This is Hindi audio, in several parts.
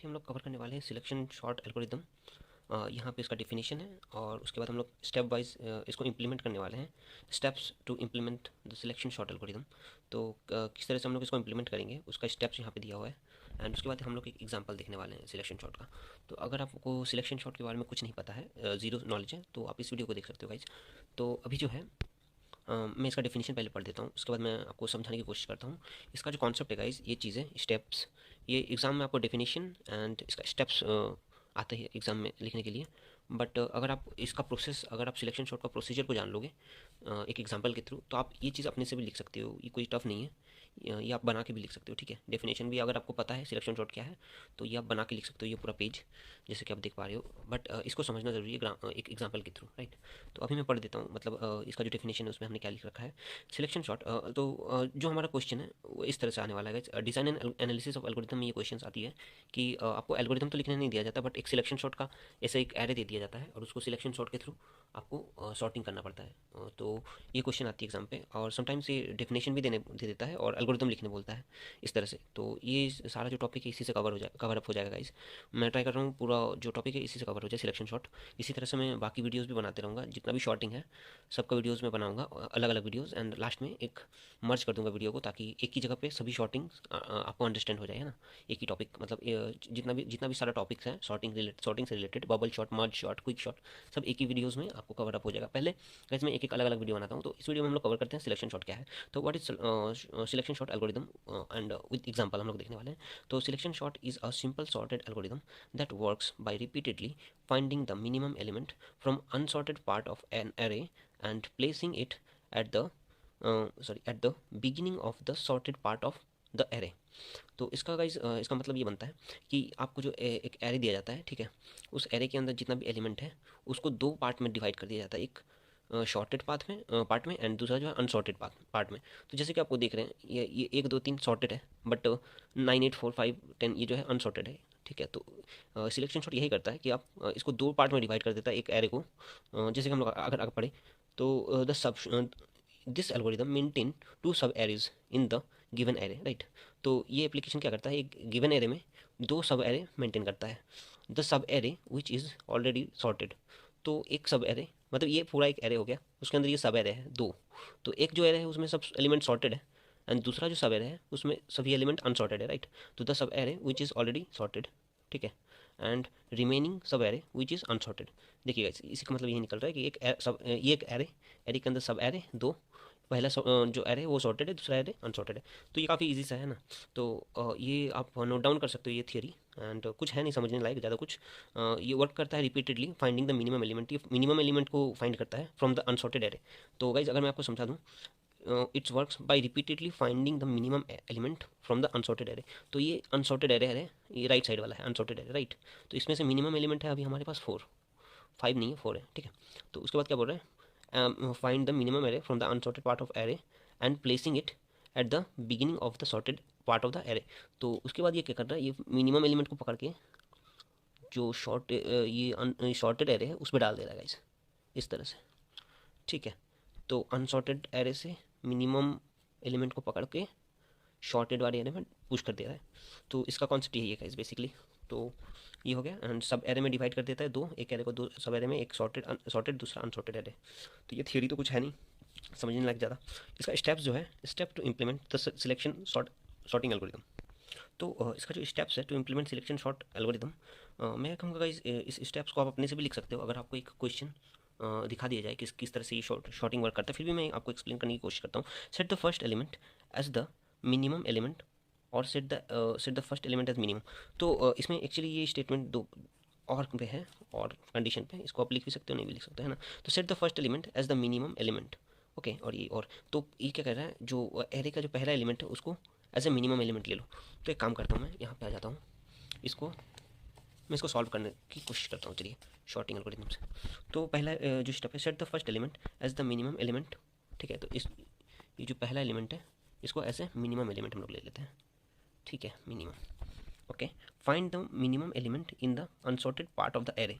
अभी हम लोग कवर करने वाले हैं सिलेक्शन शॉर्ट एल्गोरिदम। यहाँ पे इसका डेफिनेशन है और उसके बाद हम लोग स्टेप वाइज इसको इम्प्लीमेंट करने वाले हैं। Steps to implement the selection sort algorithm. तो किस तरह से हम लोग इसको इम्प्लीमेंट करेंगे उसका स्टेप्स यहाँ पे दिया हुआ है। एंड उसके बाद हम लोग एक एग्जांपल देखने वाले हैं सिलेक्शन शॉर्ट का। तो अगर आपको सिलेक्शन शॉर्ट के बारे में कुछ नहीं पता है, ज़ीरो नॉलेज है, तो आप इस वीडियो को देख सकते हो गाइज। तो अभी जो है मैं इसका डेफिनेशन पहले पढ़ देता हूँ, उसके बाद मैं आपको समझाने की कोशिश करता हूँ। इसका जो कॉन्सेप्ट है गाइस, ये चीज़ें स्टेप्स, ये एग्ज़ाम में आपको डेफिनेशन एंड इसका स्टेप्स आते हैं एग्ज़ाम में लिखने के लिए। बट अगर आप इसका प्रोसेस, अगर आप सिलेक्शन शॉट का प्रोसीजर को जान लोगे एक एग्जांपल के थ्रू, तो आप ये चीज़ अपने से भी लिख सकते हो। ये कोई टफ नहीं है, ये आप बना के भी लिख सकते हो। ठीक है, डेफिनेशन भी अगर आपको पता है सिलेक्शन शॉट क्या है तो ये आप बना के लिख सकते हो, ये पूरा पेज जैसे कि आप देख पा रहे हो। बट इसको समझना ज़रूरी है एक एग्जाम्पल के थ्रू, राइट। तो अभी मैं पढ़ देता हूँ, मतलब इसका जो डेफिनेशन है उसमें हमने क्या लिख रखा है। सिलेक्शन शॉट, तो जो हमारा क्वेश्चन है वो इस तरह से आने वाला है। Design and analysis of algorithm में ये क्वेश्चन आती है कि आपको एल्गोरिथम तो लिखने नहीं दिया जाता, बट एक सिलेक्शन शॉट का ऐसे एक एरे दे दिया जाता है और उसको सिलेक्शन शॉट के थ्रू आपको सॉर्टिंग करना पड़ता है। तो ये क्वेश्चन आती है एग्जाम पे, और समटाइम्स ये डेफिनेशन भी दे देता है और एल्गोरिथम लिखने बोलता है इस तरह से। तो ये सारा जो टॉपिक है इसी से कवर अप हो जाएगा गाइस। मैं ट्राई कर रहा हूँ पूरा जो टॉपिक है इसी से कवर हो जाए, सिलेक्शन शॉट। इसी तरह से मैं बाकी वीडियोज़ भी बनाते रहूँगा, जितना भी शॉर्टिंग है सबका वीडियोज़ में बनाऊँगा, अलग अलग वीडियोज़, एंड लास्ट में एक मर्ज कर दूंगा वीडियो को, ताकि एक ही जगह पे सभी शॉर्टिंग आपको अंडरस्टैंड हो जाए, है ना। एक ही टॉपिक, मतलब जितना भी सारा टॉपिक्स है शॉर्टिंग से रिलेटेड, बबल शॉट, मर्ज शॉट, क्विक शॉट, सब एक ही वीडियोज़ में आपको कवर अप हो जाएगा। पहले गाइस मैं एक एक अलग अलग वीडियो बनाता हूँ, तो इस वीडियो में हम लोग कवर करते हैं सिलेक्शन शॉट क्या है। तो what is selection shot algorithm and with example हम लोग देखने वाले हैं। तो selection shot is a simple sorted algorithm that works by repeatedly finding the minimum element from unsorted part of an array and placing it at the beginning of the sorted part of the array। तो इसका गाइज इसका मतलब ये बनता है कि आपको जो एक एरे दिया जाता है, ठीक है, उस एरे के अंदर जितना भी एलिमेंट है उसको दो पार्ट में डिवाइड कर दिया जाता है। एक शॉर्टेड पार्ट में एंड दूसरा जो है अनसॉर्टेड पार्ट में। तो जैसे कि आपको देख रहे हैं, ये 1 2 3 सॉर्टेड है, बट 9 8 4 5 10 ये जो है अनसॉर्टेड है। ठीक है, तो सिलेक्शन शॉट यही करता है कि आप इसको दो पार्ट में डिवाइड कर देता है एक एरे को। जैसे कि हम लोग अगर अगर पढ़े तो the sub this algorithm maintain two sub arrays in the given array, right. तो ये एप्लीकेशन क्या करता है, एक गिवन एरे में दो सब एरे मेंटेन करता है। The sub array which is already sorted. तो एक सब एरे, मतलब ये पूरा एक एरे हो गया, उसके अंदर ये सब एरे है दो। तो एक जो एरे है उसमें सब एलिमेंट सॉर्टेड है, एंड दूसरा जो सब एरे है उसमें सभी एलिमेंट अनसॉर्टेड है, राइट। तो द सब array which is already sorted, ठीक है, एंड रिमेनिंग सब एरे विच इज़ अनसॉर्टेड। देखिएगा इसी का मतलब यही निकल रहा है कि ये एक एरे, एरे के अंदर सब एरे दो, पहला जो एरे है वो सॉर्टेड है, दूसरा एरे अनसॉर्टेड है। तो ये काफ़ी इजी सा है ना। तो ये आप नोट डाउन कर सकते हो ये थियरी, एंड कुछ है नहीं समझने लायक ज़्यादा कुछ। ये वर्क करता है repeatedly finding the minimum element, ये मिनिमम एलिमेंट को फाइंड करता है फ्रॉम द अनसॉर्टेड एरे। तो गाइज अगर मैं आपको समझा दूँ, it's works by repeatedly finding the minimum element from the unsorted array. तो ये अनसॉर्टेड एरे है, ये राइट साइड वाला है अनसॉर्टेड एरे, राइट। तो इसमें से मिनिमम एलिमेंट है अभी हमारे पास 4, 5 नहीं है 4 है, ठीक है। तो उसके बाद क्या बोल रहे हैं, find the minimum array from the unsorted part of array and placing it at the beginning of the sorted part of the array. तो उसके बाद ये क्या कर रहा है, ये मिनिमम एलिमेंट को पकड़ के जो ये शॉर्टेड एरे है उसमें डाल दे रहा है गाइस, इस तरह से, ठीक है। तो अनसॉर्टेड एरे से मिनिमम एलिमेंट को पकड़ के शॉर्टेड वाले एरे में पुश कर दे रहा है। तो इसका कॉन्सेप्ट यही है गाइस बेसिकली। तो ये हो गया, एंड सब एरे में डिवाइड कर देता है दो, एक एरे को दो सब एरे में, एक सॉर्टेड दूसरा अनसॉर्टेड एरे। तो ये थियरी तो कुछ है नहीं, समझने लग ज़्यादा। इसका स्टेप्स जो है, step to implement the selection sorting algorithm. तो इसका जो स्टेप्स है to implement selection sort algorithm, मैं कहूँगा गाइस इस स्टेप्स को आप अपने से भी लिख सकते हो। अगर आपको एक क्वेश्चन दिखा दिया जाए किस तरह से ये शॉर्टिंग वर्क करता है, फिर भी मैं आपको एक्सप्लेन करने की कोशिश करता हूँ। Set the first element as the minimum element, और set the first element as minimum. तो इसमें एक्चुअली ये स्टेटमेंट दो और पे है, और कंडीशन पे, इसको आप लिख भी सकते हो नहीं भी लिख सकते, है ना। तो set the first element as the minimum element, okay. और ये और तो ये क्या कह रहा है, जो एरे का जो पहला एलिमेंट है उसको एज ए मिनिमम एलिमेंट ले लो। तो एक काम करता हूँ, मैं यहाँ पे आ जाता हूँ, इसको मैं इसको सॉल्व करने की कोशिश करता हूँ, चलिए, शॉर्टिंग एल्गोरिथम से। तो पहला जो स्टेप है, set the first element as the minimum element, ठीक है। तो ये जो पहला एलिमेंट है इसको ऐसे मिनिमम एलिमेंट हम लोग ले लेते हैं, ठीक है, minimum, okay. Find the minimum element in the unsorted part of the array.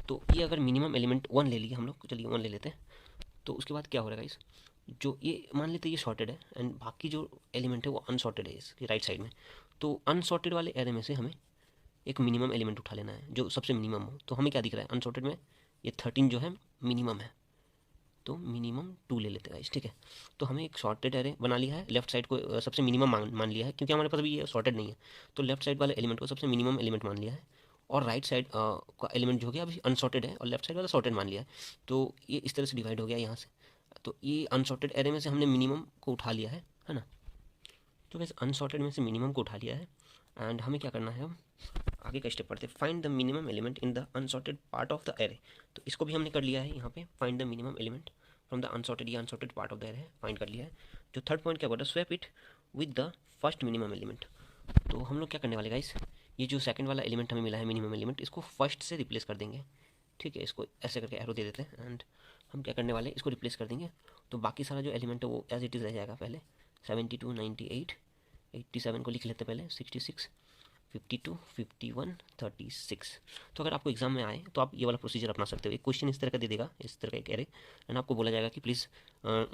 तो ये अगर मिनिमम एलिमेंट 1 ले लिया हम लोग, चलिए 1 ले लेते हैं। तो उसके बाद क्या हो रहा है गाइस, जो ये मान लेते हैं ये सॉर्टेड है, एंड बाकी जो एलिमेंट है वो अनसॉर्टेड है इसके राइट साइड में। तो अनसॉर्टेड वाले एरे में से हमें एक मिनिमम एलिमेंट उठा लेना है जो सबसे मिनिमम हो। तो हमें क्या दिख रहा है अनसॉर्टेड में, ये 13 जो है मिनिमम है, तो मिनिमम 2 ले लेते हैं गाइस, ठीक है। तो हमें एक सॉर्टेड एरे बना लिया है, लेफ्ट साइड को सबसे मिनिमम मान लिया है, क्योंकि हमारे पास अभी ये सॉर्टेड नहीं है, तो लेफ्ट साइड वाले एलिमेंट को सबसे मिनिमम एलिमेंट मान लिया है, और राइट साइड का एलिमेंट जो हो गया अभी अनसॉर्टेड है और लेफ्ट साइड वाला सॉर्टेड मान लिया है। तो ये इस तरह से डिवाइड हो गया यहाँ से। तो ये अनसॉर्टेड एरे में से हमने मिनिमम को उठा लिया है ना। तो वैसे अनसॉर्टेड में से मिनिमम को उठा लिया है, एंड हमें क्या करना है, अब आगे का स्टेप पढ़ते हैं। Find the minimum element in the unsorted part of the array. तो इसको भी हमने कर लिया है यहाँ पे, find the minimum element from the unsorted, या unsorted part of the array find कर लिया है। जो थर्ड पॉइंट क्या बोला, swap it with the first minimum element. तो हम लोग क्या करने वाले गाइस, ये जो सेकंड वाला एलिमेंट हमें मिला है मिनिमम एलिमेंट, इसको फर्स्ट से रिप्लेस कर देंगे, ठीक है। इसको ऐसे करके एरो दे देते हैं, एंड हम क्या करने वाले, इसको रिप्लेस कर देंगे। तो बाकी सारा जो एलिमेंट है वो एज इट इज़ रह जाएगा। पहले 72, 98, 87 को लिख लेते हैं पहले, 66, 52, 51, 36। तो अगर आपको एग्जाम में आए तो आप ये वाला प्रोसीजर अपना सकते हो। एक क्वेश्चन इस तरह का दे देगा, इस तरह का एक एरे, एंड आपको बोला जाएगा कि please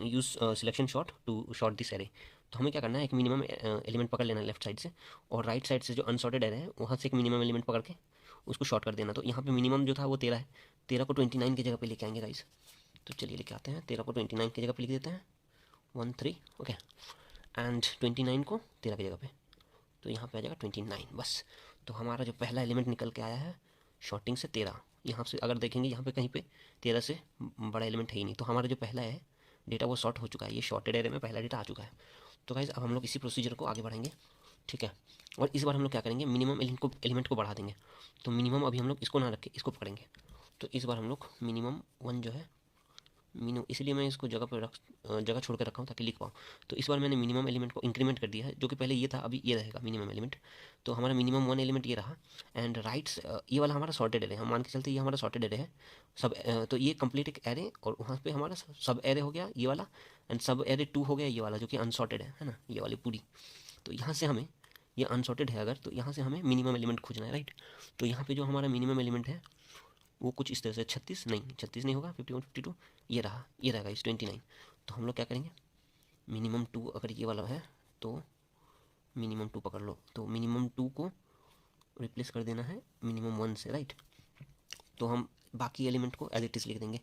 use selection sort to sort this array. तो हमें क्या करना है, एक मिनिमम एलिमेंट पकड़ लेना है लेफ्ट साइड से, और राइट साइड से जो अनसॉर्टेड एरे है वहाँ से एक मिनिमम एलिमेंट पकड़ के उसको शॉर्ट कर देना। तो यहाँ पे मिनिमम जो था वो 13 है, 13 को 29 की जगह पे लेके आएंगे गाइस। तो चलिए लेके आते हैं, 13 को 29 की जगह पे लिख देते हैं, 1 3, ओके, एंड 29 को 13 की जगह पे, तो यहाँ पे आ जाएगा 29 बस। तो हमारा जो पहला एलिमेंट निकल के आया है शॉर्टिंग से 13। यहाँ से अगर देखेंगे यहाँ पे कहीं पे 13 से बड़ा एलिमेंट है ही नहीं, तो हमारा जो पहला है डेटा वो शॉर्ट हो चुका है, ये शॉर्टेड एरे में पहला डेटा आ चुका है। तो गाइस अब हम लोग इसी प्रोसीजर को आगे बढ़ाएंगे, ठीक है। और इस बार हम लोग क्या करेंगे, मिनिमम एलिमेंट को बढ़ा देंगे। तो मिनिमम अभी हम लोग इसको ना रखें, इसको पकड़ेंगे। तो इस बार हम लोग मिनिमम 1 जो है इसलिए मैं इसको जगह छोड़ कर रखा हूँ ताकि लिख पाऊँ। तो इस बार मैंने मिनिमम एलिमेंट को इंक्रीमेंट कर दिया है, जो कि पहले ये था अभी ये रहेगा मिनिमम एलिमेंट। तो हमारा मिनिमम 1 एलिमेंट ये रहा, एंड राइट्स ये वाला हमारा सॉर्टेड एरे, हम मान के चलते ये हमारा सॉर्टेड एरे है सब। तो ये कंप्लीट एक एरे, और वहाँ पे हमारा सब एरे हो गया ये वाला, एंड सब एरे 2 हो गया ये वाला जो कि अनसॉर्टेड है ना, ये वाली पूरी। तो यहाँ से हमें, ये अनसॉर्टेड है अगर, तो यहाँ से हमें मिनिमम एलिमेंट खोजना है, राइट। तो यहाँ पे जो हमारा मिनिमम एलिमेंट है वो कुछ इस तरह से 36 नहीं होगा, 51, 52, ये रहेगा इस 29। तो हम लोग क्या करेंगे, मिनिमम 2 अगर ये वाला है तो मिनिमम 2 पकड़ लो, तो मिनिमम 2 को रिप्लेस कर देना है मिनिमम 1 से, राइट। तो हम बाकी एलिमेंट को एज इट इज़ लिख देंगे,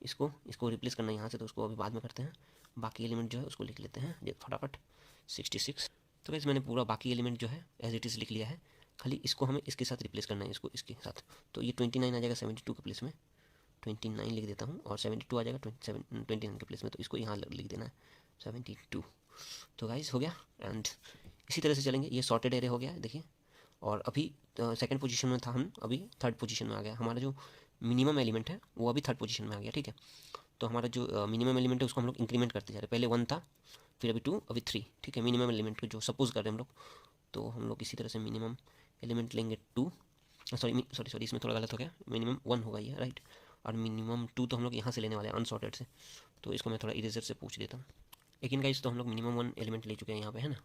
इसको रिप्लेस करना है यहाँ से, तो उसको अभी बाद में करते हैं। बाकी एलिमेंट जो है उसको लिख लेते हैं ये फटाफट, 66। तो वैसे मैंने पूरा बाकी एलिमेंट जो है एज इट इज़ लिख लिया है, खाली इसको हमें इसके साथ रिप्लेस करना है, इसको इसके साथ। तो ये 29 आ जाएगा 72 के प्लेस में, 29 लिख देता हूँ, और 72 आ जाएगा 29 के प्लेस में, तो इसको यहाँ लिख देना है 72। तो गाइस हो गया, एंड इसी तरह से चलेंगे। ये सॉर्टेड एरे हो गया देखिए, और अभी सेकंड पोजीशन में था, हम अभी थर्ड पोजीशन में आ गया। हमारा जो मिनिमम एलिमेंट है वो अभी थर्ड पोजीशन में आ गया, ठीक है। तो हमारा जो मिनिमम एलिमेंट है उसको हम लोग इंक्रीमेंट करते जा रहे हैं, पहले 1 था, फिर अभी 2, अभी 3, ठीक है। मिनिमम एलिमेंट को जो सपोज कर रहे हैं हम लोग, तो हम लोग इसी तरह से मिनिमम एलिमेंट लेंगे 2, सॉरी इसमें थोड़ा गलत हो गया, मिनिमम 1 होगा ये, राइट। और मिनिमम 2 तो हम लोग यहाँ से लेने वाले हैं अनसॉर्टेड से, तो इसको मैं थोड़ा इरेजर से पूछ देता हूँ। लेकिन गाइस तो हम लोग मिनिमम 1 एलिमेंट ले चुके हैं यहाँ पे, है ना।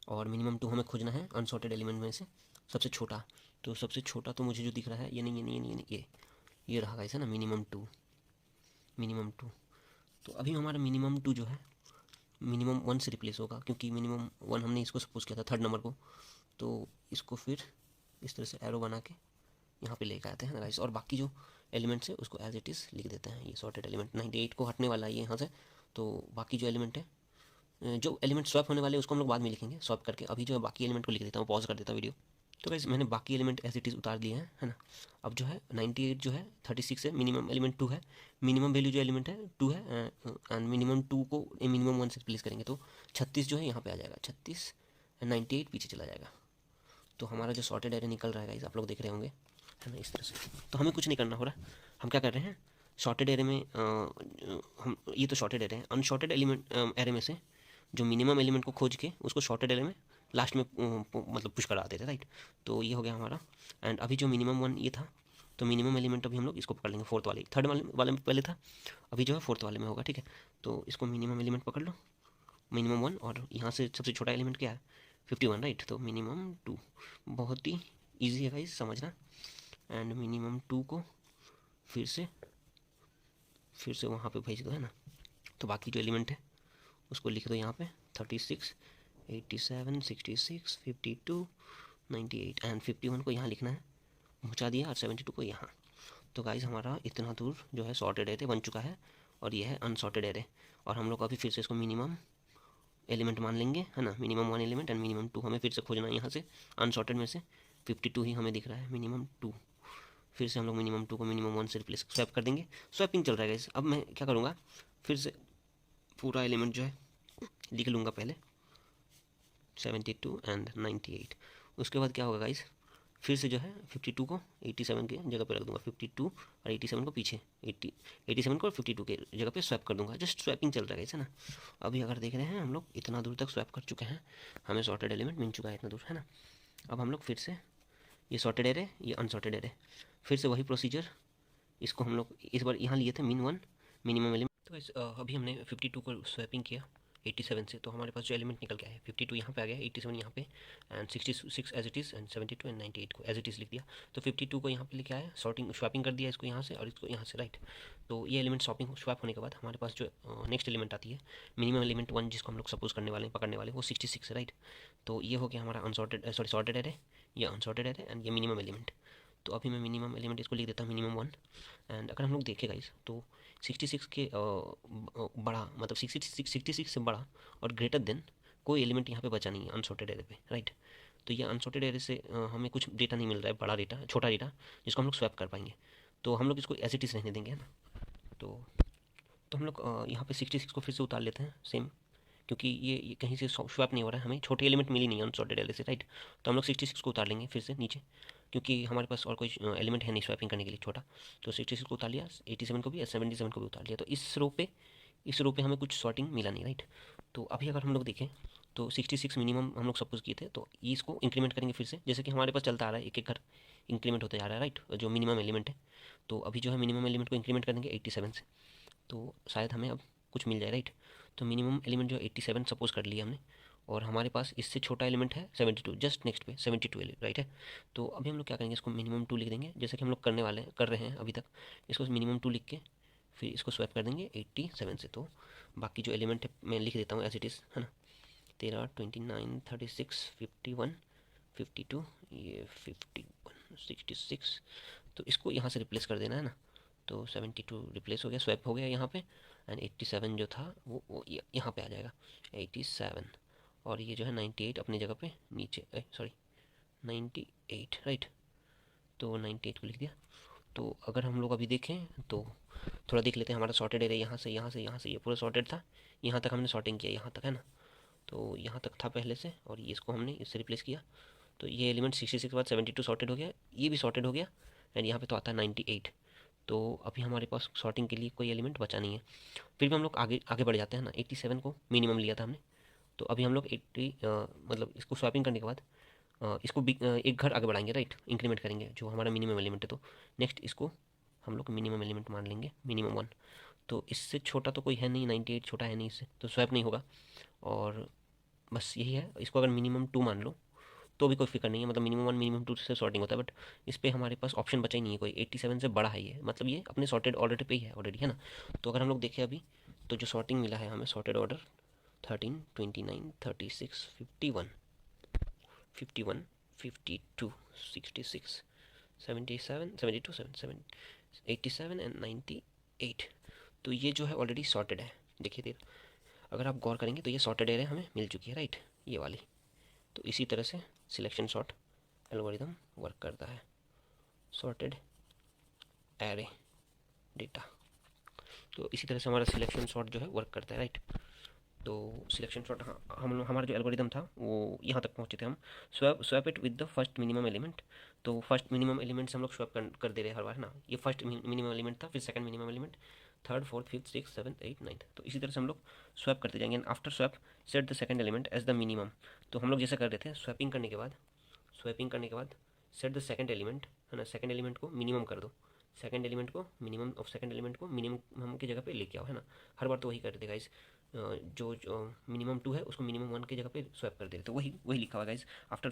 और मिनिमम 2 हमें खोजना है अनसॉर्टेड एलिमेंट में से सबसे छोटा। तो सबसे छोटा तो मुझे जो दिख रहा है ये नहीं, ये रहा गाइस, है ना, मिनिमम 2। तो अभी हमारा मिनिमम 2 जो है मिनिमम 1 से रिप्लेस होगा, क्योंकि मिनिमम 1 हमने इसको सपोज किया था थर्ड नंबर को। तो इसको फिर इस तरह से एरो बना के यहाँ पे लेकर आते हैं ना गाइस, और बाकी जो एलिमेंट्स है उसको एज इट इज़ लिख देते हैं। ये सॉर्टेड एलिमेंट 98 को हटने वाला है ये यहाँ से, तो बाकी जो एलिमेंट है, जो एलिमेंट स्वैप होने वाले हैं उसको हम लोग बाद में लिखेंगे स्वैप करके। अभी जो है बाकी एलिमेंट को लिख देता हूँ, पॉज कर देता हूँ वीडियो। तो गाइस मैंने बाकी एलिमेंट एज इट इज़ उतार दिए हैं, है ना। अब जो है 98 जो है 36 है, मिनिमम एलिमेंट 2 है, मिनिमम वैल्यू जो एलिमेंट है 2 है, एंड मिनिमम 2 को मिनिमम 1 से रिप्लेस करेंगे, तो 36 जो है यहाँ पे आ जाएगा, 36, 98 पीछे चला जाएगा। तो हमारा जो सॉर्टेड एरे निकल रहा है गाइस, आप लोग देख रहे होंगे, है ना, इस तरह से। तो हमें कुछ नहीं करना हो रहा, हम क्या कर रहे हैं, शॉर्टेड एरे में हम, ये तो शॉर्टेड एरे है, अनशॉर्टेड एलिमेंट एरे में से जो मिनिमम एलिमेंट को खोज के उसको शॉर्टेड एरे में लास्ट में मतलब पुश करा देते, राइट। तो ये हो गया हमारा, एंड अभी जो मिनिमम 1 ये था, तो मिनिमम एलिमेंट अभी हम लोग इसको पकड़ लेंगे, फोर्थ वाले, थर्ड वाले में पहले था, अभी जो है फोर्थ वाले में होगा, ठीक है। तो इसको मिनिमम एलिमेंट पकड़ लो, मिनिमम 1, और यहाँ से सबसे छोटा एलिमेंट क्या है 51, राइट। तो मिनिमम 2, बहुत ही ईजी है गाइस समझना। एंड मिनिमम 2 को फिर से वहाँ पे भेज दो, है ना। तो बाकी जो एलिमेंट है उसको लिख दो यहाँ पे, 36, 87, 66, 52, 98 एंड 51 को यहाँ लिखना है, पहुँचा दिया, और 72 को यहाँ। तो गाइस हमारा इतना दूर जो है सॉर्टेड एरे बन चुका है, और ये है अनसॉर्टेड एरे। और हम लोग अभी फिर से इसको मिनिमम एलिमेंट मान लेंगे, है ना, मिनिमम 1 एलिमेंट एंड मिनिमम 2 हमें फिर से खोजना है यहाँ से अनसॉर्टेड में से। 52 ही हमें दिख रहा है, मिनिमम 2। फिर से हम लोग मिनिमम 2 को मिनिमम 1 से रिप्लेस स्वैप कर देंगे। स्वैपिंग चल रहा है गाइस। अब मैं क्या करूँगा, फिर से पूरा एलिमेंट जो है लिख लूँगा पहले, 72 एंड 98। उसके बाद क्या होगा गाइस, फिर से जो है 52 को 87 के जगह पे रख दूंगा, 52 और 87 को पीछे, 87 को और 52 के जगह पे स्वैप कर दूंगा। जस्ट स्वैपिंग चल रहा है है ना। अभी अगर देख रहे हैं हम लोग इतना दूर तक स्वैप कर चुके हैं, हमें सॉर्टेड एलिमेंट मिल चुका है इतना दूर, है ना। अब हम लोग फिर से ये सॉर्टेड एरे, ये अनसॉर्टेड एरे, फिर से वही प्रोसीजर। इसको हम लोग इस बार यहाँ लिए थे min1 मिनिमम एलिमेंट। तो अभी हमने 52 को स्वैपिंग किया 87 से, तो हमारे पास जो एलिमेंट निकल के आया 52 यहाँ पे आ गया, 87 यहाँ पे and 66 as it is and 72 and 98 को एज इट इज़ लिख दिया। तो 52 को यहाँ पे लेके आया, सॉर्टिंग स्वैपिंग कर दिया इसको यहाँ से और इसको यहाँ से, राइट। तो ये एलिमेंट स्वैपिंग स्वैप होने के बाद हमारे पास जो नेक्स्ट एलिमेंट आती है मिनिमम एलिमेंट 1, जिसको हम लोग सपोज करने वाले हैं, पकड़ने वाले, वो 66 है, राइट। तो ये हो गया हमारा अनसॉर्टेड सॉरी सॉर्टेड एरे, ये अनसॉर्टेड एरे एंड ये मिनिमम एलिमेंट। तो अभी मैं मिनिमम एलिमेंट इसको लिख देता हूँ मिनिमम 1। एंड अगर हम लोग देखें गाइस तो 66 के बड़ा, मतलब 66 से बड़ा और ग्रेटर देन कोई एलिमेंट यहाँ पे बचा नहीं है अनसॉर्टेड एरे पे, राइट। तो ये अनसॉर्टेड एरे से हमें कुछ डेटा नहीं मिल रहा है, बड़ा डेटा, छोटा डेटा, जिसको हम लोग स्वैप कर पाएंगे। तो हम लोग इसको एज इट इज़ रहने देंगे, है ना। तो हम लोग यहाँ पे 66 को फिर से उतार लेते हैं सेम, क्योंकि ये कहीं से स्वैप नहीं हो रहा है, हमें छोटे एलिमेंट मिली नहीं है अनसॉर्टेड एरे से, राइट। तो हम लोग 66 को उतार लेंगे फिर से नीचे, क्योंकि हमारे पास और कोई एलिमेंट है नहीं स्वैपिंग करने के लिए छोटा। तो 66 को उतार लिया, 87 को भी और 77 को भी उतार लिया। तो इस रो पे हमें कुछ सॉर्टिंग मिला नहीं, राइट। तो अभी अगर हम लोग देखें तो 66 मिनिमम हम लोग सपोज किए थे, तो इसको इंक्रीमेंट करेंगे फिर से, जैसे कि हमारे पास चलता आ रहा है, एक एक घर इंक्रीमेंट होते जा रहा है, राइट, जो मिनिमम एलिमेंट है। तो अभी जो है मिनिमम एलिमेंट को इंक्रीमेंट करेंगे 87 से, तो शायद हमें अब कुछ मिल जाए, राइट। तो मिनिमम एलिमेंट जो 87 सपोज कर लिया हमने, और हमारे पास इससे छोटा एलिमेंट है 72, जस्ट नेक्स्ट पे 72 राइट है। तो अभी हम लोग क्या करेंगे, इसको मिनिमम 2 लिख देंगे, जैसे कि हम लोग कर रहे हैं अभी तक। इसको मिनिमम 2 लिख के फिर इसको स्वैप कर देंगे 87 से। तो बाकी जो एलिमेंट है मैं लिख देता हूँ एज इट इज़, है ना। 13, 29, 36, 51, 52, ये 51, 66। तो इसको यहाँ से रिप्लेस कर देना, है ना। तो 72 रिप्लेस हो गया, स्वैप हो गया यहाँ पे, एंड 87 जो था वो यहाँ पे आ जाएगा 87। और ये जो है 98 अपनी जगह पे नीचे, सॉरी 98, राइट। तो 98 को लिख दिया। तो अगर हम लोग अभी देखें तो थोड़ा देख लेते हैं, हमारा सॉर्टेड एरिया यहाँ से यहाँ से यहाँ से ये पूरा सॉर्टेड था, यहाँ तक हमने सॉर्टिंग किया, यहाँ तक, है ना। तो यहाँ तक था पहले से, और ये इसको हमने इससे रिप्लेस किया। तो ये एलिमेंट 66 के बाद 72 सॉर्टेड हो गया, ये भी सॉर्टेड हो गया, एंड यहाँ पे तो आता है 98। तो अभी हमारे पास सॉर्टिंग के लिए कोई एलिमेंट बचा नहीं है। फिर भी हम लोग आगे आगे बढ़ जाते हैं ना। 87 को मिनिमम लिया था हमने, तो अभी हम लोग 80 मतलब इसको स्वैपिंग करने के बाद इसको एक घर आगे बढ़ाएंगे, राइट, इंक्रीमेंट करेंगे जो हमारा मिनिमम एलिमेंट है। तो नेक्स्ट इसको हम लोग मिनिमम एलिमेंट मान लेंगे, मिनिमम 1। तो इससे छोटा तो कोई है नहीं, 98 छोटा है नहीं इससे, तो स्वैप नहीं होगा। और बस यही है। इसको अगर मिनिमम 2 मान लो तो भी कोई फिक्र नहीं है, मतलब मिनिमम 1 मिनिमम 2 से सॉर्टिंग होता है, बट इस पर हमारे पास ऑप्शन बचा ही नहीं है कोई। 87 से बड़ा है ये, मतलब ये अपने सॉर्टेड ऑर्डर पे ही है ऑलरेडी, है ना। तो अगर हम लोग देखें अभी, तो जो सॉर्टिंग मिला है हमें सॉर्टेड ऑर्डर 13, 29, 36, 51, 51, 52, 66, 77, 72, 77, 87 एंड 98। तो ये जो है ऑलरेडी सॉर्टेड है। देखिए देर, अगर आप गौर करेंगे तो ये सॉर्टेड एरे हमें मिल चुकी है, राइट, ये वाली। तो इसी तरह से सिलेक्शन सॉर्ट एल्गोरिदम वर्क करता है, सॉर्टेड एरे डेटा। तो इसी तरह से हमारा सिलेक्शन सॉर्ट जो है वर्क करता है, राइट। तो सिलेक्शन सॉर्ट, हाँ, हमारा जो एल्गोरिदम था वो यहाँ तक पहुँचे थे हम। Swap it with the first minimum element. तो फर्स्ट मिनिमम एलिमेंट से हम लोग स्वैप कर दे रहे हैं हर बार ना। ये फर्स्ट मिनिमम एलिमेंट था, फिर second minimum element, third, fourth, fifth, six, seventh, eight, ninth. तो इसी तरह से हम लोग स्वैप करते जाएंगे। And after swap set the second element as the minimum. तो हम लोग जैसा कर रहे थे, स्वैपिंग करने के बाद सेट द सेकंड एलिमेंट, है ना, सेकंड एलिमेंट को मिनिमम कर दो, सेकंड एलिमेंट को मिनिमम ऑफ सेकंड एलिमेंट को मिनिमम की जगह पे लेके आओ, है ना। हर बार तो वही कर रहे थे गाइस, जो मिनिमम 2 है उसको मिनिमम 1 की जगह पे स्वैप कर दे रहे थे, वही लिखा हुआ guys. After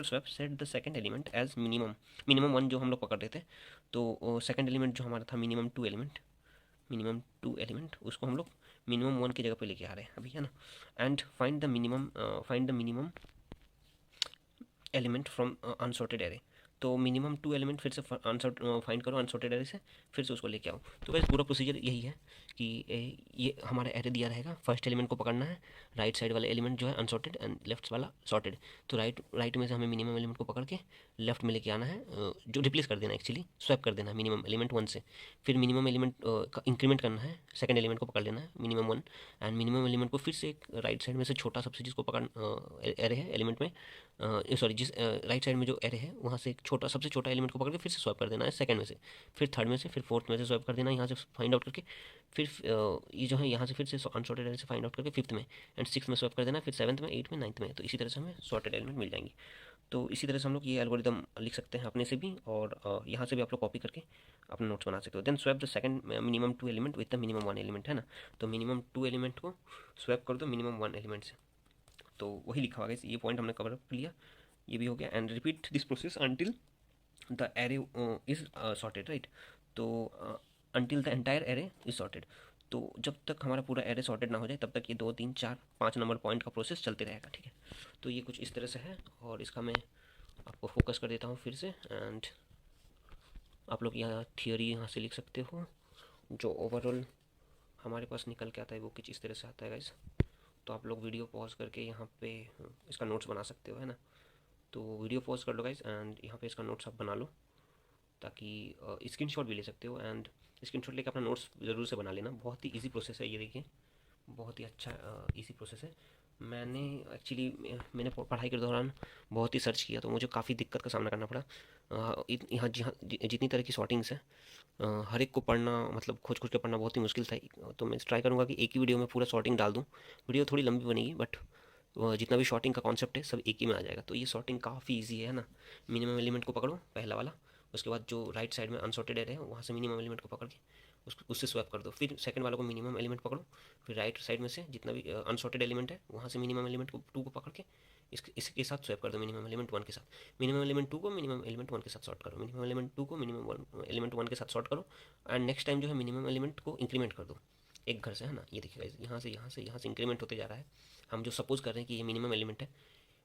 swap set the second element as minimum 1 जो हम लोग पकड़ रहे थे। तो सेकंड एलिमेंट जो हमारा था मिनिमम 2 एलिमेंट, उसको हम लोग मिनिमम 1 की जगह पे लेके आ रहे हैं अभी, है ना। And find the minimum element from unsorted array. तो मिनिमम 2 एलिमेंट फिर से फाइंड करो अनसॉर्टेड एरे से, फिर से उसको लेके आओ। तो गाइस पूरा प्रोसीजर यही है कि ये हमारा एरे दिया रहेगा, फर्स्ट एलिमेंट को पकड़ना है, राइट साइड वाला एलिमेंट जो है अनसॉर्टेड एंड लेफ्ट वाला सॉर्टेड। तो राइट में से हमें मिनिमम एलिमेंट को पकड़ के लेफ्ट में लेके आना है, जो रिप्लेस कर देना, एक्चुअली स्वैप कर देना है मिनिमम एलिमेंट 1 से। फिर मिनिमम एलिमेंट का इंक्रीमेंट करना है, सेकंड एलिमेंट को पकड़ लेना है मिनिमम 1, एंड मिनिमम एलिमेंट को फिर से एक राइट साइड में से छोटा सबसे जिसको पकड़ एरे है एलिमेंट में, सॉरी जिस राइट साइड में जो एरे है वहाँ से एक छोटा सबसे छोटा एलिमेंट को पकड़ के फिर से स्वैप कर देना है सेकंड में से, फिर थर्ड में से, फिर फोर्थ में से स्वैप कर देना है यहाँ से फाइंड आउट करके, फिर ये जो है यहाँ से फिर से अनसॉर्टेड एरे से फाइंड आउट करके फिफ्थ में एंड सिक्स में स्वैप कर देना, फिर सेवन्थ में, एट में, नाइन्थ में। तो इसी तरह से हमें सॉर्टेड एलिमेंट मिल जाएंगे। तो इसी तरह से हम लोग ये एल्गोरिदम लिख सकते हैं अपने से भी, और यहाँ से भी आप लोग कॉपी करके अपने नोट्स बना सकते हो। Then swap the second minimum 2 element with the minimum 1 element, है ना। तो मिनिमम 2 एलिमेंट को स्वैप कर दो मिनिमम 1 एलिमेंट से। तो वही लिखा हुआ है, ये पॉइंट हमने कवर अप लिया, ये भी हो गया। And repeat this process until the array is sorted, right. तो until the entire array is sorted. तो जब तक हमारा पूरा एरे सॉर्टेड ना हो जाए तब तक ये 2, 3, 4, 5 नंबर पॉइंट का प्रोसेस चलते रहेगा, ठीक है। तो ये कुछ इस तरह से है, और इसका मैं आपको फोकस कर देता हूँ फिर से। एंड आप लोग यहाँ थियोरी यहाँ से लिख सकते हो, जो ओवरऑल हमारे पास निकल के आता है वो कुछ इस तरह से आता है गाइस। तो आप लोग वीडियो पॉज करके यहाँ पे इसका नोट्स बना सकते हो, है ना। तो वीडियो पॉज कर लो गाइस, एंड यहाँ पे इसका नोट्स आप बना लो, ताकि स्क्रीनशॉट भी ले सकते हो, एंड स्क्रीनशॉट लेके अपना नोट्स ज़रूर से बना लेना। बहुत ही इजी प्रोसेस है ये, देखिए बहुत ही अच्छा इजी प्रोसेस है। मैंने एक्चुअली मैंने पढ़ाई के दौरान बहुत ही सर्च किया, तो मुझे काफ़ी दिक्कत का सामना करना पड़ा। यहाँ जितनी तरह की शॉर्टिंग्स हैं, हर एक को पढ़ना, मतलब खोज खोज के पढ़ना बहुत ही मुश्किल था। तो मैं ट्राई करूँगा कि एक ही वीडियो में पूरा शॉर्टिंग डाल दूँ। वीडियो थोड़ी लंबी बनेगी, बट जितना भी शॉर्टिंग का कॉन्सेप्ट है सब एक ही में आ जाएगा। तो ये शॉर्टिंग काफ़ी ईजी है ना। मिनिमम एलिमेंट को पकड़ो, पहला वाला, उसके बाद जो राइट साइड में अनसॉर्टेड एरे है वहाँ से मिनिमम एलिमेंट को पकड़ के उससे स्वैप कर दो। फिर सेकंड वाले को मिनिमम एलिमेंट पकड़ो, फिर राइट साइड में से जितना भी अनसॉर्टेड एलिमेंट है वहाँ से मिनिमम एलिमेंट को 2 को पकड़ के इसके साथ स्वैप कर दो मिनिमम एलिमेंट 1 के साथ। मिनिमम एलिमेंट 2 को मिनिमम एलिमेंट 1 के साथ सॉर्ट करो, मिनिमम एलिमेंट 2 को मिनिमम एलिमेंट 1 के साथ सॉर्ट करो, एंड नेक्स्ट टाइम जो है मिनिमम एलिमेंट को इंक्रीमेंट कर दो एक घर से, है ना। ये देखिएगा यहाँ से इंक्रीमेंट होते जा रहा है। हम जो सपोज कर रहे हैं कि ये मिनिमम एलिमेंट है,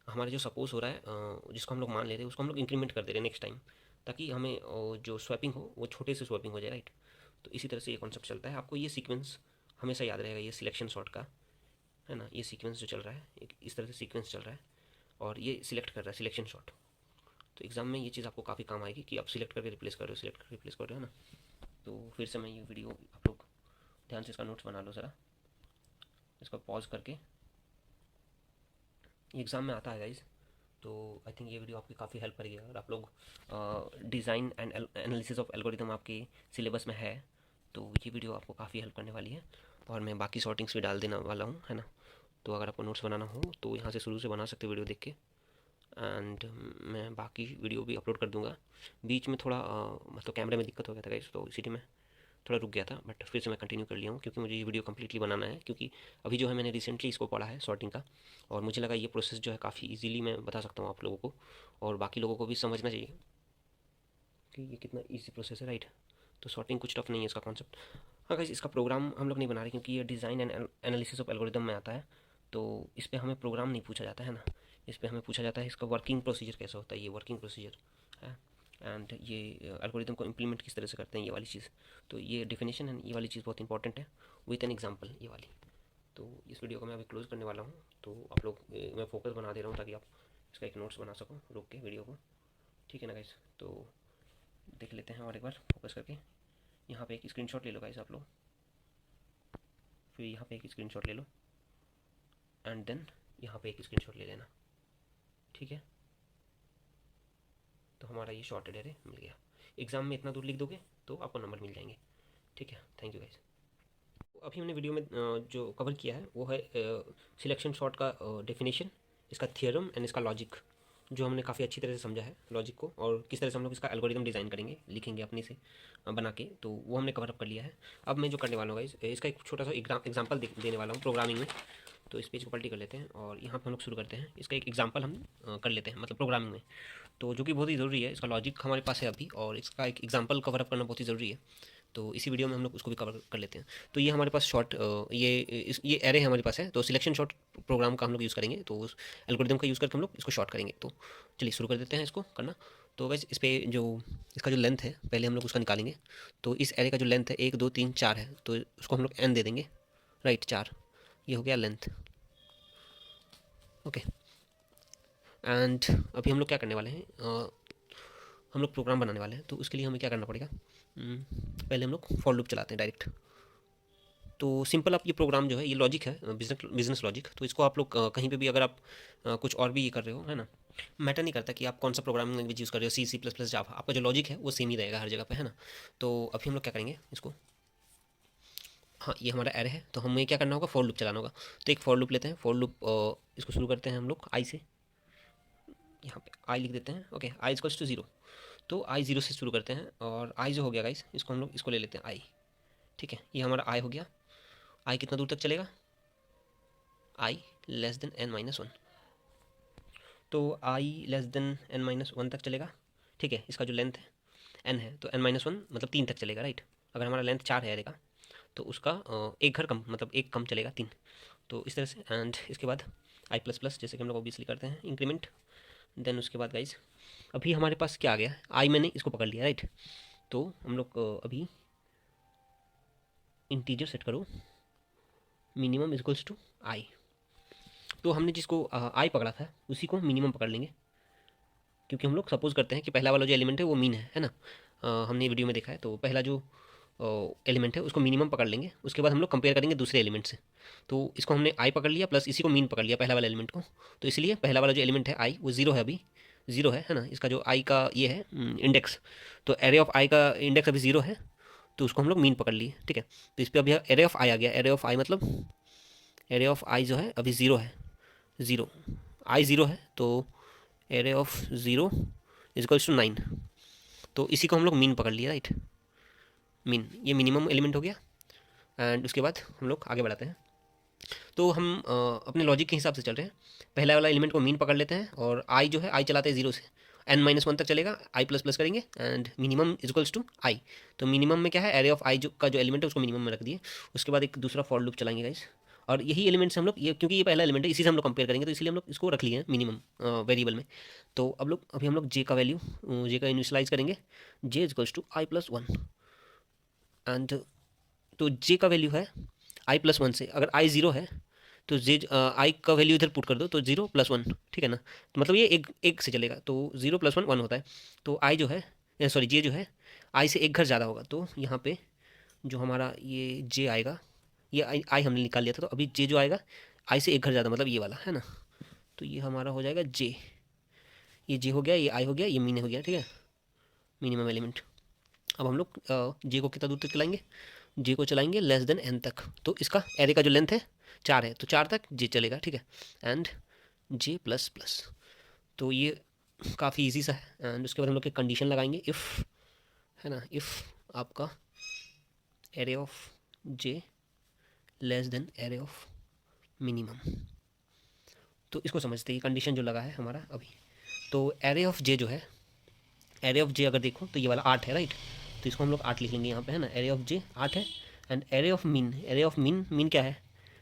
हमारा जो सपोज हो रहा है जिसको हम लोग मान ले रहे हैं उसको हम लोग इंक्रीमेंट कर दे रहे हैं नेक्स्ट टाइम, ताकि हमें जो स्वैपिंग हो वो छोटे से स्वैपिंग हो जाए, राइट। तो इसी तरह से ये कॉन्सेप्ट चलता है। आपको ये सीक्वेंस हमेशा याद रहेगा, ये सिलेक्शन शॉट का, है ना। ये सीक्वेंस जो चल रहा है एक इस तरह से सीक्वेंस चल रहा है, और ये सिलेक्ट कर रहा है सिलेक्शन शॉट। तो एग्जाम में ये चीज़ आपको काफ़ी काम आएगी कि आप सिलेक्ट करके रिप्लेस कर रहे हो, सिलेक्ट करके रिप्लेस कर रहे हो, है ना। तो फिर से मैं ये वीडियो आप लोग ध्यान से इसका नोट्स बना लो ज़रा, इसको पॉज करके। ये एग्ज़ाम में आता है गाइज, तो आई थिंक ये वीडियो आपकी काफ़ी हेल्प करेगी। अगर आप लोग design and analysis of algorithm आपके सिलेबस में है तो ये वीडियो आपको काफ़ी हेल्प करने वाली है। और मैं बाकी शॉर्टिंग्स भी डाल देने वाला हूँ, है ना। तो अगर आपको नोट्स बनाना हो तो यहाँ से शुरू से बना सकते हो वीडियो देख के, एंड मैं बाकी वीडियो भी अपलोड कर दूँगा। बीच में थोड़ा मतलब कैमरे में दिक्कत हो गया था गाइस, तो इसीलिए मैं थोड़ा रुक गया था, बट फिर से मैं कंटिन्यू कर लिया हूँ क्योंकि मुझे ये वीडियो कम्प्लीटली बनाना है। क्योंकि अभी जो है मैंने रिसेंटली इसको पढ़ा है सॉर्टिंग का, और मुझे लगा ये प्रोसेस जो है काफ़ी इजीली मैं बता सकता हूँ आप लोगों को, और बाकी लोगों को भी समझना चाहिए कि ये कितना ईजी प्रोसेस है, राइट। तो सॉर्टिंग कुछ टफ नहीं है इसका कॉन्सेप्ट। हाँ गाइस, इसका प्रोग्राम हम लोग नहीं बना रहे क्योंकि ये design and analysis of algorithm में आता है, तो इस पर हमें प्रोग्राम नहीं पूछा जाता है ना। इस पर हमें पूछा जाता है इसका वर्किंग प्रोसीजर कैसा होता है, ये वर्किंग प्रोसीजर है, एंड ये एल्गोरिदम को इम्प्लीमेंट किस तरह से करते हैं, ये वाली चीज़। तो ये डेफिनेशन है, ये वाली चीज़ बहुत इंपॉर्टेंट है, विथ एन एग्जाम्पल ये वाली। तो इस वीडियो को मैं अभी क्लोज करने वाला हूँ। तो आप लोग मैं फोकस बना दे रहा हूँ ताकि आप इसका एक नोट्स बना सको रोक के वीडियो को, ठीक है ना गाइस। तो देख लेते हैं और एक बार फोकस करके। यहाँ पे एक स्क्रीनशॉट ले लो गाइस आप लोग, फिर यहाँ पे एक स्क्रीनशॉट ले लो, एंड देन यहाँ पे एक स्क्रीनशॉट ले लेना, ठीक है। तो हमारा ये शॉर्टेड एरे मिल गया। एग्जाम में इतना दूर लिख दोगे तो आपको नंबर मिल जाएंगे, ठीक है। Thank you guys. अभी हमने वीडियो में जो कवर किया है वो है सिलेक्शन शॉट का डेफिनेशन, इसका थियरम एंड इसका लॉजिक, जो हमने काफ़ी अच्छी तरह से समझा है लॉजिक को, और किस तरह से हम लोग इसका एल्गोरिदम डिज़ाइन करेंगे, लिखेंगे अपने से बना के। तो वो हमने कवर अप कर लिया है। अब मैं जो करने वाला हूँ इसका एक छोटा सा एग्जाम्पल देने वाला हूँ प्रोग्रामिंग में। तो इस पेज को पलटी कर लेते हैं और यहाँ पर हम लोग शुरू करते हैं। इसका एक एग्जाम्पल हम कर लेते हैं, मतलब प्रोग्रामिंग में, तो जो कि बहुत ही ज़रूरी है। इसका लॉजिक हमारे पास है अभी, और इसका एक एग्जाम्पल कवर अप करना बहुत ही ज़रूरी है। तो इसी वीडियो में हम लोग उसको भी कवर कर लेते हैं। तो ये हमारे पास शॉर्ट ये एरे हमारे पास है, तो सिलेक्शन शॉर्ट प्रोग्राम का हम लोग यूज़ करेंगे, तो उस एल्गोरिदम का यूज़ करके हम लोग इसको शॉर्ट करेंगे। तो चलिए शुरू कर देते हैं इसको करना। तो वैसे इस पर जो इसका जो लेंथ है पहले हम लोग उसका निकालेंगे। तो इस एरे का जो लेंथ है 1 2 3 4 है, तो उसको हम लोग n दे देंगे, राइट 4, ये हो गया लेंथ। ओके, एंड अभी हम लोग क्या करने वाले हैं, हम लोग प्रोग्राम बनाने वाले हैं। तो उसके लिए हमें क्या करना पड़ेगा, पहले हम लोग फॉर लूप चलाते हैं डायरेक्ट। तो सिंपल आप ये प्रोग्राम जो है ये लॉजिक है, बिजनेस लॉजिक। तो इसको आप लोग कहीं पे भी अगर आप कुछ और भी ये कर रहे हो, है ना, मैटर नहीं करता कि आप कौन सा प्रोग्रामिंग लैंग्वेज यूज़ कर रहे हो, C++ जावा, आपका जो लॉजिक है वो सेम ही रहेगा हर जगह पे, है ना। तो अभी हम लोग क्या करेंगे इसको, हाँ ये हमारा एरे है, तो हमें क्या करना होगा, फॉर लूप चलाना होगा। तो एक फॉर लूप लेते हैं, फॉर लूप इसको शुरू करते हैं हम लोग आई से, यहाँ पे आई लिख देते हैं। ओके, आई इक्वल्स टू 0, तो आई 0 से शुरू करते हैं, और आई जो हो गया गाइस, इसको हम लोग इसको ले लेते हैं आई, ठीक है, ये हमारा आई हो गया। आई कितना दूर तक चलेगा, आई लेस देन n-1, तो आई लेस देन n-1 तक चलेगा, ठीक है। इसका जो लेंथ है n है, तो n-1 मतलब 3 तक चलेगा, राइट। अगर हमारा लेंथ 4 है एरे का, तो उसका एक घर कम, मतलब एक कम चलेगा 3। तो इस तरह से, एंड इसके बाद आई प्लस प्लस, जैसे कि हम लोग ऑब्वियसली करते हैं इंक्रीमेंट। देन उसके बाद गाइज अभी हमारे पास क्या आ गया, आई मैंने इसको पकड़ लिया, राइट। तो हम लोग अभी इंटीजर सेट करो, मिनिमम इक्वल्स टू आई। तो हमने जिसको आई पकड़ा था उसी को मिनिमम पकड़ लेंगे, क्योंकि हम लोग सपोज करते हैं कि पहला वाला जो एलिमेंट है वो मीन है ना। हमने वीडियो में देखा है, तो पहला जो एलिमेंट है उसको मिनिमम पकड़ लेंगे, उसके बाद हम लोग कंपेयर करेंगे दूसरे एलिमेंट से। तो इसको हमने आई पकड़ लिया प्लस इसी को मीन पकड़ लिया, पहला वाला एलिमेंट को। तो इसलिए पहला वाला जो एलिमेंट है आई वो 0 है, अभी 0 है ना। इसका जो आई का ये है इंडेक्स, तो एरे ऑफ आई का इंडेक्स अभी 0 है, तो उसको हम लोग मीन पकड़ लिए, ठीक है। तो इस पर अभी एरे ऑफ आई आ गया, एरे ऑफ आई मतलब एरे ऑफ आई जो है अभी 0 है, 0, आई 0 है, तो एरे ऑफ 0 इजक्वल्स टू 9। तो इसी को हम लोग मीन पकड़ लिया, राइट, मीन, ये मिनिमम एलिमेंट हो गया। एंड उसके बाद हम लोग आगे बढ़ाते हैं। तो हम अपने लॉजिक के हिसाब से चल रहे हैं, पहला वाला एलिमेंट को मीन पकड़ लेते हैं, और आई जो है आई चलाते हैं 0 से n-1 तक चलेगा, आई प्लस प्लस करेंगे, एंड मिनिमम इजक्वल्स टू आई। तो मिनिमम में क्या है, एरे ऑफ आई जो का जो एलिमेंट है उसको मिनिमम में रख दिए। उसके बाद एक दूसरा फॉर लूप चलाएंगे गाइस, और यही एलिमेंट से हम लोग ये, क्योंकि ये पहला एलिमेंट है इसी से हम लोग कंपेयर करेंगे, तो इसलिए हम लोग इसको रख लिए हैं मिनिमम वेरिएबल में। तो अब लोग अभी हम लोग जे का वैल्यू, जे का इनिशियलाइज करेंगे, J equals to I plus 1, and तो जे का वैल्यू है आई प्लस 1 से, अगर आई 0 है तो जे आई का वैल्यू इधर पुट कर दो, तो 0 + 1, ठीक है ना। तो मतलब ये एक से चलेगा, तो 0 + 1 1 होता है। तो आई जो है, सॉरी जे जो है आई से एक घर ज़्यादा होगा, तो यहाँ पे जो हमारा ये जे आएगा, ये आई हमने निकाल लिया था, तो अभी जे जो आएगा आई से एक घर ज़्यादा, मतलब ये वाला है ना। तो ये हमारा हो जाएगा जे, ये जे हो गया, ये आई हो गया, ये मीन हो गया, ठीक है, मिनिमम एलिमेंट। अब हम लोग जे को कितना दूर तक चलाएंगे, जे को चलाएंगे लेस देन n तक। तो इसका एरे का जो लेंथ है 4 है, तो 4 तक जे चलेगा, ठीक है, एंड जे प्लस प्लस। तो ये काफ़ी इजी सा है। एंड उसके बाद हम लोग एक कंडीशन लगाएंगे, इफ़, है ना, इफ़ आपका array of J less than array of minimum. तो इसको समझते हैं, कंडीशन जो लगा है हमारा अभी। तो एरे ऑफ जे जो है, एरे ऑफ जे अगर देखो तो ये वाला 8 है, राइट। तो इसको हम लोग 8 लिख लेंगे यहाँ पे, है ना, एरे ऑफ जे 8 है। And array of min, array of mean, mean क्या है,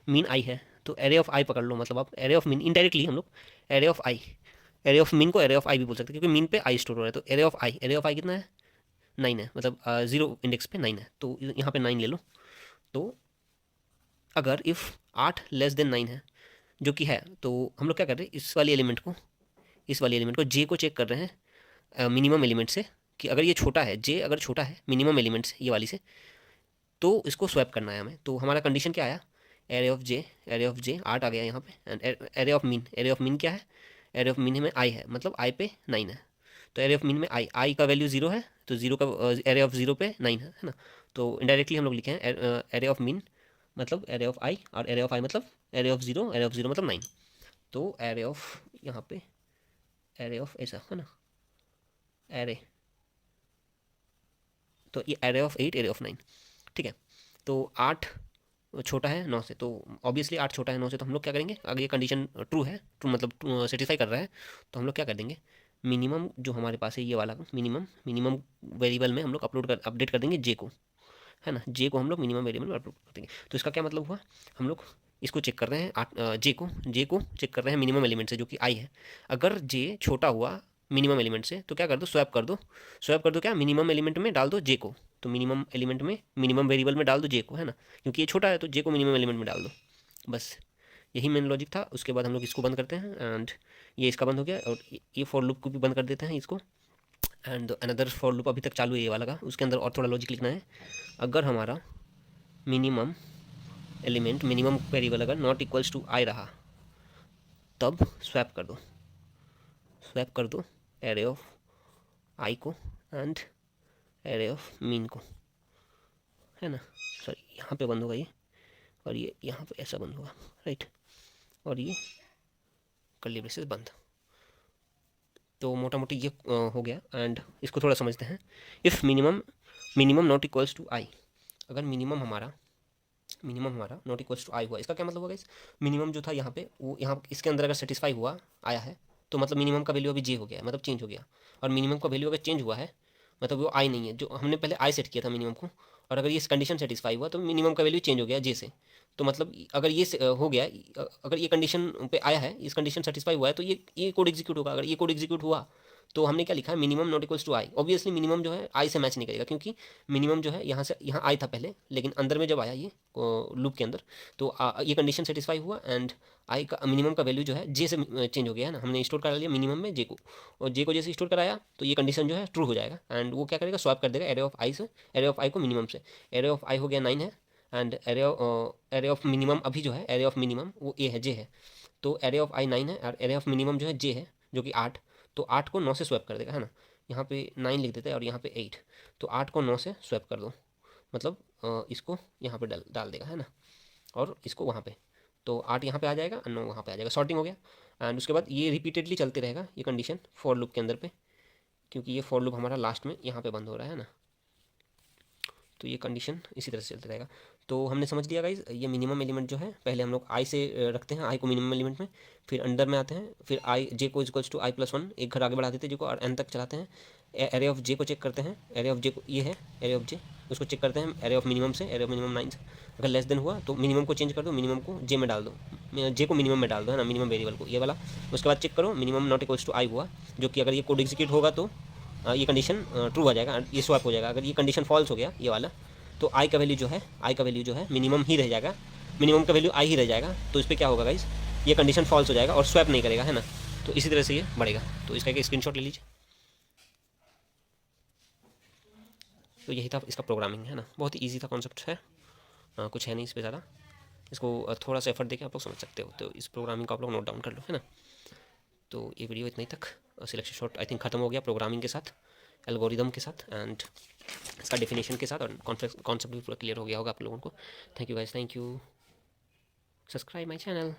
मीन आई है, तो एरे ऑफ आई पकड़ लो, मतलब आप एरे ऑफ मीन इनडायरेक्टली हम लोग array of I, array of mean को एरे ऑफ आई भी बोल सकते हैं, क्योंकि मीन पे आई स्टोर हो रहा है। तो array of I, array of I कितना है, 9 है, मतलब 0 इंडेक्स पे 9 है, तो यहाँ पे 9 ले लो। तो अगर इफ़ 8 लेस देन 9 है, जो कि है, तो हम लोग क्या कर रहे हैं, इस वाले एलिमेंट को, इस वाले एलिमेंट को जे को चेक कर रहे हैं मिनिमम एलिमेंट से, कि अगर ये छोटा है, जे अगर छोटा है मिनिमम एलिमेंट से, ये वाली से, तो इसको स्वैप करना है हमें। तो हमारा कंडीशन क्या आया, array of J, array of J 8 आ गया यहाँ पे, and array of min, array of min क्या है, एरे ऑफ मीन में आई है, मतलब आई पे 9 है। तो एरे ऑफ मीन में आई, आई का वैल्यू 0 है, तो 0 का एरे ऑफ 0 पे 9 है ना। तो इनडायरेक्टली हम लोग लिखे हैं एरे ऑफ मीन मतलब एरे ऑफ आई, और एरे ऑफ आई मतलब एरे ऑफ 0, एरे ऑफ 0 मतलब 9। तो एरे ऑफ यहाँ पे एरे ऑफ ऐसा है ना, एरे, तो ये एरे ऑफ 8, एरे ऑफ 9, ठीक है। तो 8 छोटा है 9 से, तो ऑब्वियसली 8 छोटा है 9 से, तो हम लोग क्या करेंगे, अगर ये कंडीशन ट्रू है, ट्रू मतलब सेटिस्फाई कर रहा है, तो हम लोग क्या कर देंगे, मिनिमम जो हमारे पास है ये वाला मिनिमम, मिनिमम वेरिएबल में हम लोग अपडेट कर देंगे जे को, है ना, जे को हम लोग मिनिमम वेरिएबल में अपलोड कर देंगे। तो इसका क्या मतलब हुआ, हम लोग इसको चेक कर रहे हैं, जे को चेक कर रहे हैं मिनिमम एलिमेंट से जो कि आई है। अगर जे छोटा हुआ मिनिमम एलिमेंट से तो क्या कर दो, स्वैप कर दो। स्वैप कर दो क्या, मिनिमम एलिमेंट में डाल दो जे को, तो मिनिमम एलिमेंट में मिनिमम वेरिएबल में डाल दो जे को, है ना, क्योंकि ये छोटा है तो जे को मिनिमम एलिमेंट में डाल दो। बस यही मेन लॉजिक था। उसके बाद हम लोग इसको बंद करते हैं एंड ये इसका बंद हो गया, और ये फॉर लूप को भी बंद कर देते हैं इसको। एंड अनदर फॉर लूप अभी तक चालू है ये वाला का, उसके अंदर और थोड़ा लॉजिक लिखना है। अगर हमारा मिनिमम एलिमेंट मिनिमम वेरिएबल अगर नॉट इक्वल्स टू आई रहा तब स्वैप कर दो, स्वैप कर दो एरे ऑफ आई को एंड एरे ऑफ मीन को, है ना। सॉरी, यहाँ पे बंद होगा ये, और ये यहाँ पे ऐसा बंद होगा, राइट, और ये कर्ली ब्रेसेस बंद। तो मोटा मोटी ये हो गया। एंड इसको थोड़ा समझते हैं। If minimum not equals to I, अगर मिनिमम हमारा नॉट इक्वल्स टू आई हुआ, इसका क्या मतलब होगा, इस मिनिमम जो था यहाँ पे वो यहाँ इसके अंदर अगर सेटिस्फाई हुआ आया है तो मतलब मिनिमम का वैल्यू अभी जे हो गया, मतलब चेंज हो गया। और मिनिमम का वैल्यू अगर चेंज हुआ है मतलब वो आई नहीं है, जो हमने पहले आई सेट किया था मिनिमम को, और अगर ये कंडीशन सेटिस्फाई हुआ तो मिनिमम का वैल्यू चेंज हो गया जे से। तो मतलब अगर ये हो गया, अगर ये कंडीशन पे आया है, इस कंडीशन सेटिस्फाई हुआ है तो ये कोड एग्जीक्यूट होगा। अगर ये कोड एग्जीक्यूट हुआ तो हमने क्या लिखा है, minimum not equals to i. Obviously minimum जो है आई से मैच नहीं करेगा, क्योंकि मिनिमम जो है यहाँ आई था पहले, लेकिन अंदर में जब आया ये लूप के अंदर तो ये कंडीशन सेटिस्फाई हुआ एंड आई का मिनिमम का वैल्यू जो है जे से चेंज हो गया, है ना। हमने स्टोर करा लिया मिनिमम में जे को, और जे को जैसे स्टोर कराया तो ये कंडीशन जो है ट्रू हो जाएगा एंड वो क्या करेगा, स्वैप कर देगा एरे ऑफ आई से, एरे ऑफ आई को मिनिमम से। एरे ऑफ आई हो गया 9 है एंड एरे ऑफ मिनिमम अभी जो है एरे ऑफ मिनिमम वो ए है, जे है। तो एरे ऑफ आई 9 है और एरे ऑफ मिनिमम जो है जे है जो कि 8, तो 8 को 9 से स्वैप कर देगा, है ना। यहाँ पे 9 लिख देते हैं और यहाँ पे 8, तो 8 को 9 से स्वैप कर दो, मतलब इसको यहाँ पे डाल देगा, है ना, और इसको वहाँ पे, तो 8 यहाँ पे आ जाएगा और 9 वहाँ पे आ जाएगा, सॉर्टिंग हो गया। एंड उसके बाद ये रिपीटेडली चलते रहेगा ये कंडीशन फॉर लूप के अंदर पे, क्योंकि ये फॉर लूप हमारा लास्ट में यहाँ पे बंद हो रहा है ना, तो ये कंडीशन इसी तरह से चलता रहेगा। तो हमने समझ लिया गाइज, ये मिनिमम एलिमेंट जो है पहले हम लोग आई से रखते हैं, आई को मिनिमम एलिमेंट में, फिर अंडर में आते हैं, फिर आई जे को इक्वल्स टू आई प्लस 1 एक घर आगे बढ़ा देते हैं, जो को और एन तक चलाते हैं। एरे ऑफ जे को चेक करते हैं, एरे ऑफ जे को ये है एरे ऑफ जे, उसको चेक करते हैं एरे ऑफ मिनिमम से, एरे ऑफ मिनिमम 9 से। अगर लेस देन हुआ तो मिनिमम को चेंज कर दो, मिनिमम को जे में डाल दो, जे को मिनिमम में डाल दो, है ना, मिनिमम वेरिएबल को ये वाला। उसके बाद चेक करो मिनिमम नॉट इक्वल्स टू आई हुआ, जो कि अगर ये कोड एग्जीक्यूट होगा तो ये कंडीशन ट्रू हो जाएगा, ये स्वैप हो जाएगा। अगर ये कंडीशन फॉल्स हो गया ये वाला, तो आई का वैल्यू जो है मिनिमम ही रह जाएगा, मिनिमम का वैल्यू आई ही रह जाएगा। तो इस पर क्या होगा गाइस, ये कंडीशन फॉल्स हो जाएगा और स्वैप नहीं करेगा, है ना। तो इसी तरह से ये बढ़ेगा। तो इसका एक स्क्रीनशॉट ले लीजिए। तो यही था इसका प्रोग्रामिंग, है ना, बहुत ही ईजी था, कॉन्सेप्ट है, कुछ है नहीं इस पर ज़्यादा। इसको थोड़ा सा एफर्ट देके आप लोग समझ सकते हो, तो इस प्रोग्रामिंग को आप लोग नोट डाउन कर लो, है ना। तो ये वीडियो इतने तक, सिलेक्शन शॉट आई थिंक ख़त्म हो गया प्रोग्रामिंग के साथ, एल्गोरिदम के साथ एंड इसका डेफिनेशन के साथ, और कॉन्सेप्ट भी पूरा क्लियर हो गया होगा आप लोगों को। Thank you guys, thank you, subscribe my channel.